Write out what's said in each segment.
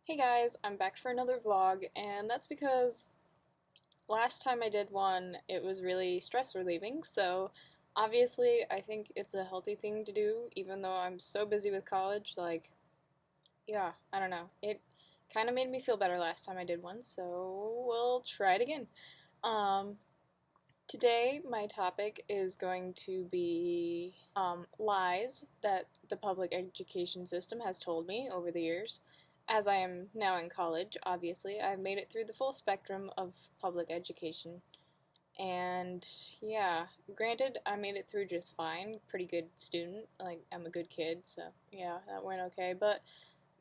Hey guys, I'm back for another vlog, and that's because last time I did one, it was really stress relieving, so obviously I think it's a healthy thing to do, even though I'm so busy with college, yeah, I don't know. It kind of made me feel better last time I did one, so we'll try it again. Um, Today, my topic is going to be lies that the public education system has told me over the years. As I am now in college, obviously, I've made it through the full spectrum of public education. And yeah, granted, I made it through just fine. Pretty good student. Like, I'm a good kid, so yeah, that went okay. But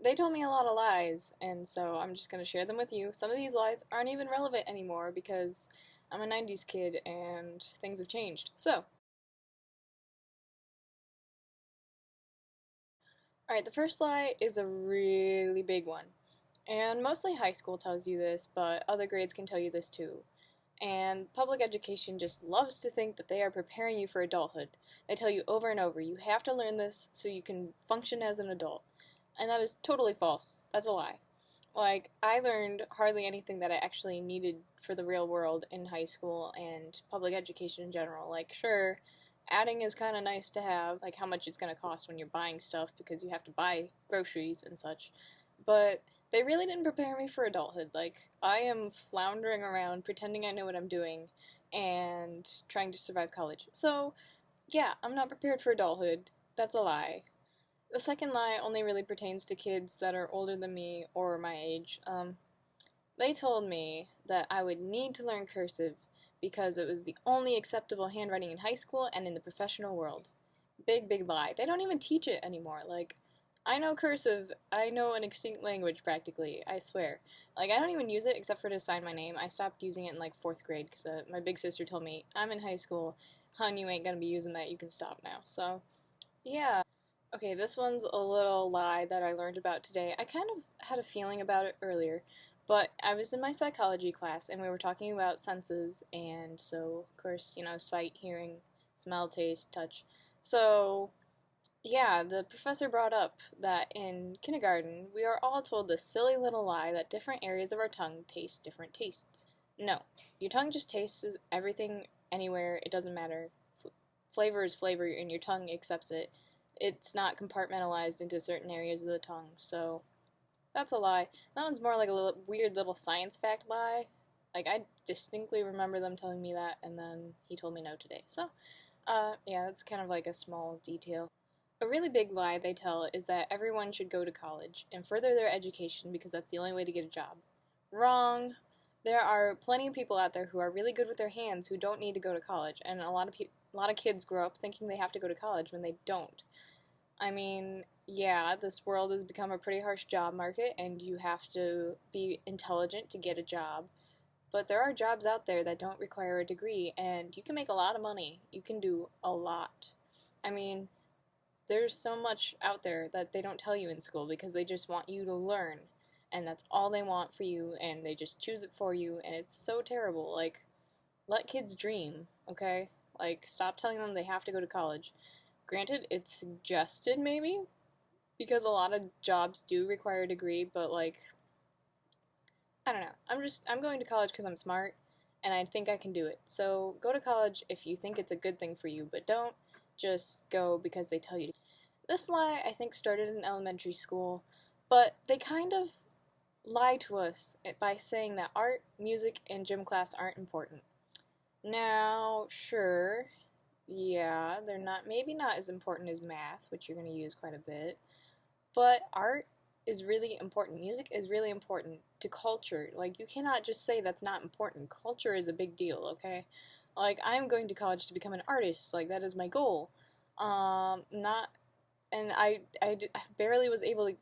they told me a lot of lies, and so I'm just going to share them with you. Some of these lies aren't even relevant anymore because I'm a 90s kid and things have changed. So, alright, the first lie is a really big one. And mostly high school tells you this, but other grades can tell you this too. And public education just loves to think that they are preparing you for adulthood. They tell you over and over, you have to learn this so you can function as an adult. And that is totally false. That's a lie. Like, I learned hardly anything that I actually needed for the real world in high school and public education in general. Like, sure, adding is kind of nice to have, like how much it's going to cost when you're buying stuff because you have to buy groceries and such. But they really didn't prepare me for adulthood. Like, I am floundering around pretending I know what I'm doing and trying to survive college. So, yeah, I'm not prepared for adulthood. That's a lie. The second lie only really pertains to kids that are older than me or my age. They told me that I would need to learn cursive because it was the only acceptable handwriting in high school and in the professional world. Big, big lie. They don't even teach it anymore. Like, I know cursive, I know an extinct language practically, I swear. Like, I don't even use it except for to sign my name. I stopped using it in like 4th grade because my big sister told me, I'm in high school, hun, you ain't gonna be using that, you can stop now. So, yeah. Okay, this one's a little lie that I learned about today. I kind of had a feeling about it earlier, but I was in my psychology class and we were talking about senses, and so, of course, sight, hearing, smell, taste, touch. So, yeah, the professor brought up that in kindergarten we are all told this silly little lie that different areas of our tongue taste different tastes. No, your tongue just tastes everything anywhere, it doesn't matter. Flavor is flavor and your tongue accepts it. It's not compartmentalized into certain areas of the tongue, so that's a lie. That one's more like a little, weird little science fact lie. Like, I distinctly remember them telling me that, and then he told me no today. So, yeah, that's kind of like a small detail. A really big lie they tell is that everyone should go to college and further their education because that's the only way to get a job. Wrong. There are plenty of people out there who are really good with their hands who don't need to go to college, and a lot of kids grow up thinking they have to go to college when they don't. I mean, yeah, this world has become a pretty harsh job market, and you have to be intelligent to get a job. But there are jobs out there that don't require a degree, and you can make a lot of money. You can do a lot. I mean, there's so much out there that they don't tell you in school because they just want you to learn. And that's all they want for you, and they just choose it for you, and it's so terrible. Like, let kids dream, okay? Like, stop telling them they have to go to college. Granted, it's suggested maybe, because a lot of jobs do require a degree, but like, I don't know. I'm going to college because I'm smart, and I think I can do it. So go to college if you think it's a good thing for you, but don't just go because they tell you to. This lie, I think, started in elementary school, but they kind of lie to us by saying that art, music, and gym class aren't important. Now, sure, yeah, they're not, maybe not as important as math, which you're going to use quite a bit, but art is really important. Music is really important to culture. Like, you cannot just say that's not important. Culture is a big deal, okay? Like, I'm going to college to become an artist. Like, that is my goal. Not, and I barely was able to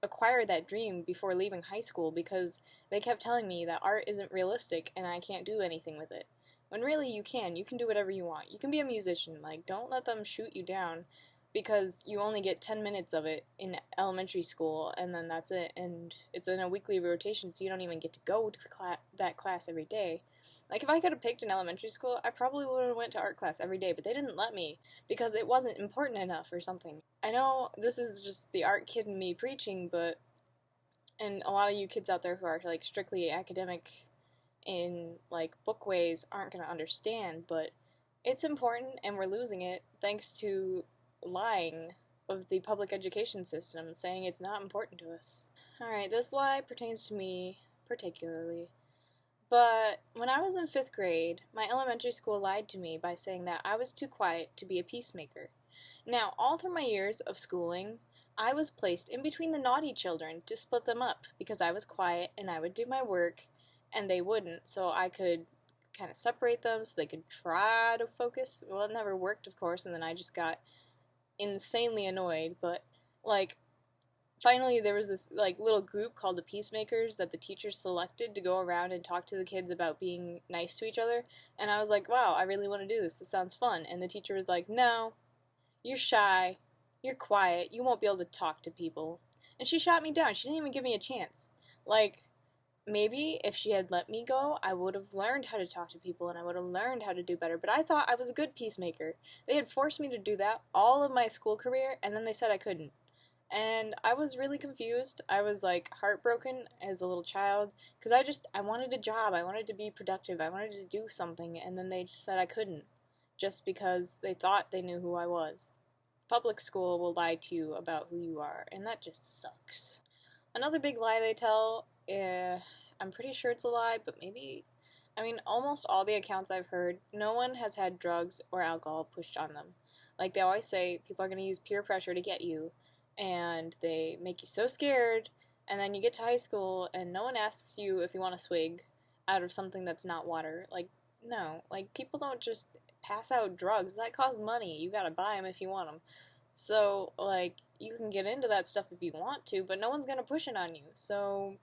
acquire that dream before leaving high school because they kept telling me that art isn't realistic and I can't do anything with it. When really you can. You can do whatever you want. You can be a musician. Like, don't let them shoot you down because you only get 10 minutes of it in elementary school and then that's it. And it's in a weekly rotation, so you don't even get to go to that class every day. Like, if I could have picked an elementary school, I probably would have went to art class every day, but they didn't let me because it wasn't important enough or something. I know this is just the art kid in me preaching, but And a lot of you kids out there who are like strictly academic in like book ways aren't going to understand, but it's important and we're losing it thanks to lying of the public education system saying it's not important to us. Alright, this lie pertains to me particularly. But when I was in 5th grade, my elementary school lied to me by saying that I was too quiet to be a peacemaker. Now, all through my years of schooling, I was placed in between the naughty children to split them up because I was quiet and I would do my work and they wouldn't, so I could kind of separate them so they could try to focus. Well, it never worked, of course, and then I just got insanely annoyed, but like finally there was this like little group called the Peacemakers that the teachers selected to go around and talk to the kids about being nice to each other, and I was like, wow, I really want to do this sounds fun. And the teacher was like, no, you're shy, you're quiet, you won't be able to talk to people. And she shot me down. She didn't even give me a chance. Like, maybe if she had let me go, I would have learned how to talk to people and I would have learned how to do better. But I thought I was a good peacemaker. They had forced me to do that all of my school career, and then they said I couldn't. And I was really confused. I was like heartbroken as a little child because I wanted a job. I wanted to be productive. I wanted to do something, and then they just said I couldn't just because they thought they knew who I was. Public school will lie to you about who you are, and that just sucks. Another big lie they tell, I'm pretty sure it's a lie, but maybe, I mean, almost all the accounts I've heard, no one has had drugs or alcohol pushed on them. Like they always say, people are going to use peer pressure to get you, and they make you so scared, and then you get to high school, and no one asks you if you want a swig out of something that's not water. Like, no. Like, people don't just pass out drugs. That costs money. You gotta buy them if you want them. So, like, you can get into that stuff if you want to, but no one's gonna push it on you. So,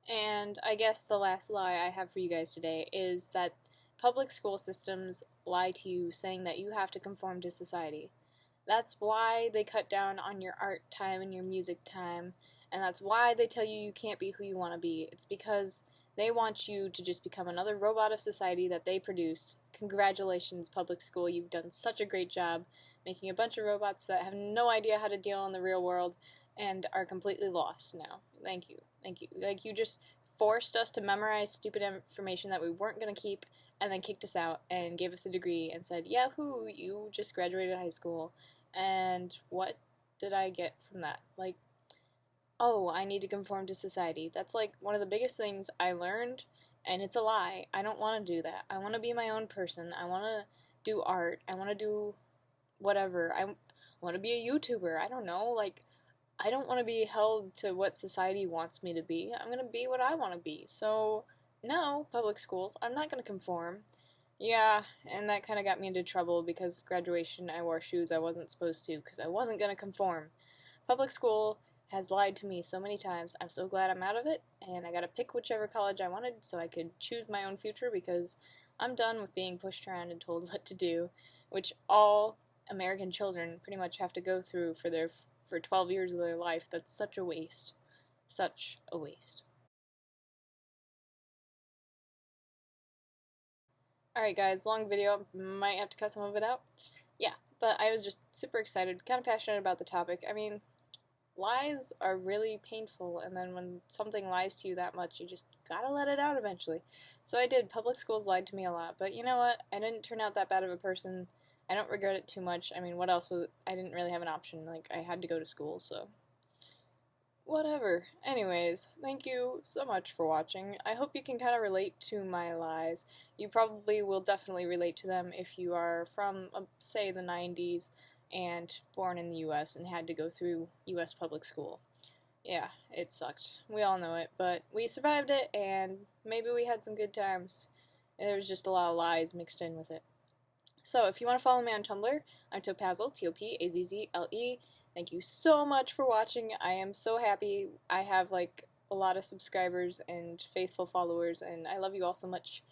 and I guess the last lie I have for you guys today is that public school systems lie to you saying that you have to conform to society. That's why they cut down on your art time and your music time, and that's why they tell you you can't be who you want to be. It's because they want you to just become another robot of society that they produced. Congratulations, public school, you've done such a great job making a bunch of robots that have no idea how to deal in the real world and are completely lost now. Thank you. Thank you. Like, you just forced us to memorize stupid information that we weren't going to keep and then kicked us out and gave us a degree and said, yahoo, you just graduated high school. And what did I get from that? Like, oh, I need to conform to society. That's like one of the biggest things I learned, and it's a lie. I don't want to do that. I want to be my own person. I want to do art. I want to do whatever. I want to be a YouTuber. I don't know. Like, I don't want to be held to what society wants me to be. I'm going to be what I want to be. So, no, public schools, I'm not going to conform. Yeah, and that kind of got me into trouble because graduation I wore shoes I wasn't supposed to because I wasn't going to conform. Public school has lied to me so many times. I'm so glad I'm out of it, and I got to pick whichever college I wanted so I could choose my own future because I'm done with being pushed around and told what to do, which all American children pretty much have to go through for 12 years of their life. That's such a waste. Such a waste. Alright guys, long video, might have to cut some of it out. Yeah, but I was just super excited, kind of passionate about the topic. I mean, lies are really painful, and then when something lies to you that much, you just gotta let it out eventually. So I did. Public schools lied to me a lot, but you know what? I didn't turn out that bad of a person. I don't regret it too much. I mean, what else was I didn't really have an option. Like, I had to go to school, so whatever. Anyways, thank you so much for watching. I hope you can kind of relate to my lies. You probably will definitely relate to them if you are from, say, the 90s and born in the US and had to go through US public school. Yeah, it sucked. We all know it, but we survived it, and maybe we had some good times. There was just a lot of lies mixed in with it. So, if you want to follow me on Tumblr, I'm Topazzle, Topazzle. Thank you so much for watching. I am so happy. I have, like, a lot of subscribers and faithful followers, and I love you all so much.